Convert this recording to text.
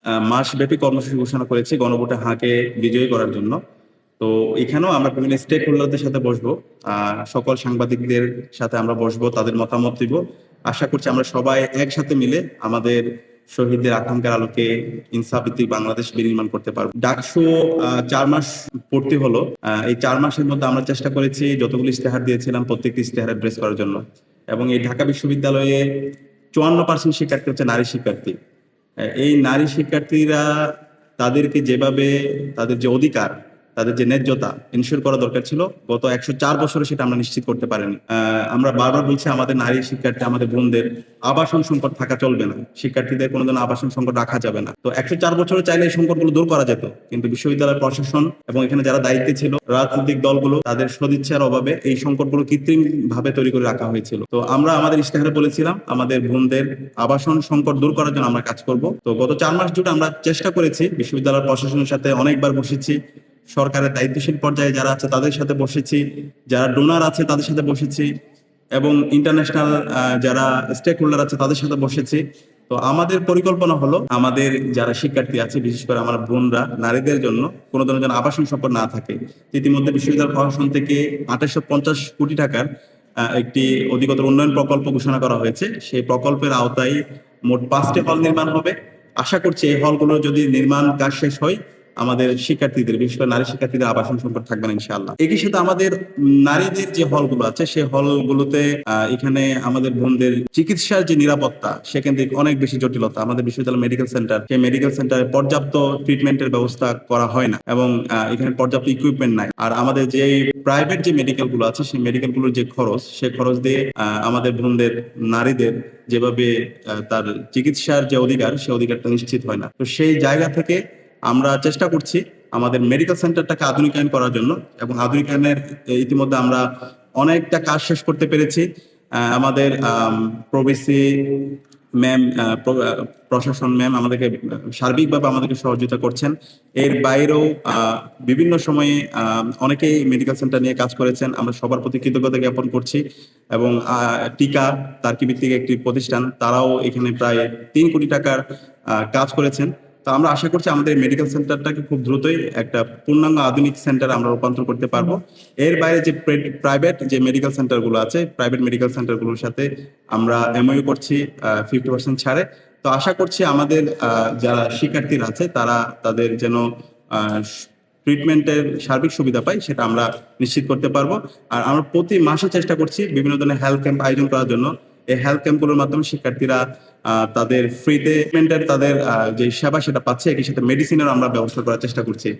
মাসব্যাপী কর্মসূচি ঘোষণা করেছি গণভোটে হাঁকে বিজয়ী করার জন্য। তো এখানেও আমরা বিভিন্ন স্টেক হোল্ডারদের সাথে বসবো, সকল সাংবাদিকদের সাথে আমরা বসবো, তাদের মতামত দিব। আশা করছি আমরা সবাই একসাথে মিলে আমাদের শহীদদের আকাঙ্ক্ষার আলোকে ইনসাফভিত্তিক বাংলাদেশ বিনির্মাণ করতে পারবো। ডাকসু 4 মাস পূর্তি হলো। এই 4 মাসের মধ্যে আমরা চেষ্টা করেছি যতগুলো ইশতেহার দিয়েছিলাম প্রত্যেকটি ইশতেহার অ্যাড্রেস করার জন্য। এবং এই ঢাকা বিশ্ববিদ্যালয়ে 54% শিক্ষার্থী হচ্ছে নারী শিক্ষার্থী। এই নারী শিক্ষার্থীরা তাদেরকে যেভাবে তাদের যে অধিকার, তাদের যে ন্যায্যতা এনশিওর করা দরকার ছিল, গত 104 বছরে সেটা আমরা নিশ্চিত করতে পারিনি। আমরা বারবার বলছি আমাদের নারী শিক্ষার্থী, আমাদের বোনদের আবাসন সংকট থাকা চলবে না, শিক্ষার্থীদের কোনোদিন আবাসন সংকট রাখা যাবে না। তো 104 বছরে চাইলে এই সংকটগুলো দূর করা যেত, কিন্তু বিশ্ববিদ্যালয় প্রশাসন এবং এখানে যারা দায়িত্বে ছিল রাজনৈতিক দলগুলো তাদের সদিচ্ছার অভাবে এই সংকটগুলো কৃত্রিম ভাবে তৈরি করে রাখা হয়েছিল। তো আমরা আমাদের ইশতেহারে বলেছিলাম আমাদের বোনদের আবাসন সংকট দূর করার জন্য আমরা কাজ করব। তো গত 4 মাস জুড়ে আমরা চেষ্টা করেছি, বিশ্ববিদ্যালয় প্রশাসনের সাথে অনেকবার বসেছি, সরকারের দায়িত্বশীল পর্যায়ে যারা আছে তাদের সাথে বসেছি, যারা ডোনার আছে তাদের সাথে বসেছি, এবং ইন্টারন্যাশনাল যারা স্টেক হোল্ডার আছে তাদের সাথে বসেছি। তো আমাদের পরিকল্পনা হলো আমাদের যারা শিক্ষার্থী আছে, বিশেষ করে আমার বোনরা, নারীদের জন্য কোনো ধরনের যেন আবাসন সংকট না থাকে। ইতিমধ্যে বিশ্ববিদ্যালয় প্রশাসন থেকে 2850 কোটি টাকার একটি অধিকতর উন্নয়ন প্রকল্প ঘোষণা করা হয়েছে। সেই প্রকল্পের আওতায় মোট 5টি হল নির্মাণ হবে। আশা করছি এই হলগুলো যদি নির্মাণ কাজ শেষ হয়, আমাদের শিক্ষার্থীদের, বিশেষ করে নারী শিক্ষার্থীদের আবাসন সংকট থাকবে না ইনশাআল্লাহ। একই সাথে আমাদের নারীদের যে হলগুলো আছে সেই হলগুলোতে এখানে আমাদের বোনদের চিকিৎসার যে নিরাপত্তা সেখান থেকে অনেক বেশি জটিলতা। আমাদের বিশ্ববিদ্যালয় মেডিকেল সেন্টার, সেই মেডিকেল সেন্টারে পর্যাপ্ত ট্রিটমেন্টের ব্যবস্থা করা হয় না, এবং এখানে পর্যাপ্ত ইকুইপমেন্ট নাই। আর আমাদের যে প্রাইভেট যে মেডিকেল গুলো আছে সেই মেডিকেল গুলোর যে খরচ, সেই খরচ দিয়ে আমাদের বোনদের, নারীদের যেভাবে তার চিকিৎসার যে অধিকার, সেই অধিকারটা নিশ্চিত হয় না। তো সেই জায়গা থেকে আমরা চেষ্টা করছি আমাদের মেডিকেল সেন্টারটাকে আধুনিকায়ন করার জন্য, এবং আধুনিকায়নের ইতিমধ্যে আমরা অনেকটা কাজ শেষ করতে পেরেছি। আমাদের প্রভিসি ম্যাম, প্রশাসন ম্যাম আমাদেরকে সার্বিকভাবে আমাদেরকে সহযোগিতা করছেন। এর বাইরেও বিভিন্ন সময়ে অনেকেই মেডিকেল সেন্টার নিয়ে কাজ করেছেন, আমরা সবার প্রতি কৃতজ্ঞতা জ্ঞাপন করছি। এবং টিকা তার্কি ভিত্তিক একটি প্রতিষ্ঠান, তারাও এখানে প্রায় 3 কোটি টাকার কাজ করেছেন। তো আমরা আশা করছি আমাদের মেডিকেল সেন্টারটাকে খুব দ্রুতই একটা পূর্ণাঙ্গ আধুনিক সেন্টার আমরা রূপান্তর করতে পারবো। এর বাইরে যে প্রাইভেট যে মেডিকেল সেন্টারগুলো আছে, প্রাইভেট মেডিকেল সেন্টারগুলোর সাথে আমরা এমওইউ করছি 50% ছাড়ে। তো আশা করছি আমাদের যারা শিক্ষার্থীরা আছে তারা তাদের যেন ট্রিটমেন্টের সার্বিক সুবিধা পায়, সেটা আমরা নিশ্চিত করতে পারবো। আর আমরা প্রতি মাসে চেষ্টা করছি বিভিন্ন ধরনের হেলথ ক্যাম্প আয়োজন করার জন্য। এই হেলথ ক্যাম্পগুলোর মাধ্যমে শিক্ষার্থীরা তাদের ফ্রিতে তাদের যে সেবা সেটা পাচ্ছে, একই সাথে মেডিসিনের আমরা ব্যবস্থা করার চেষ্টা করছি।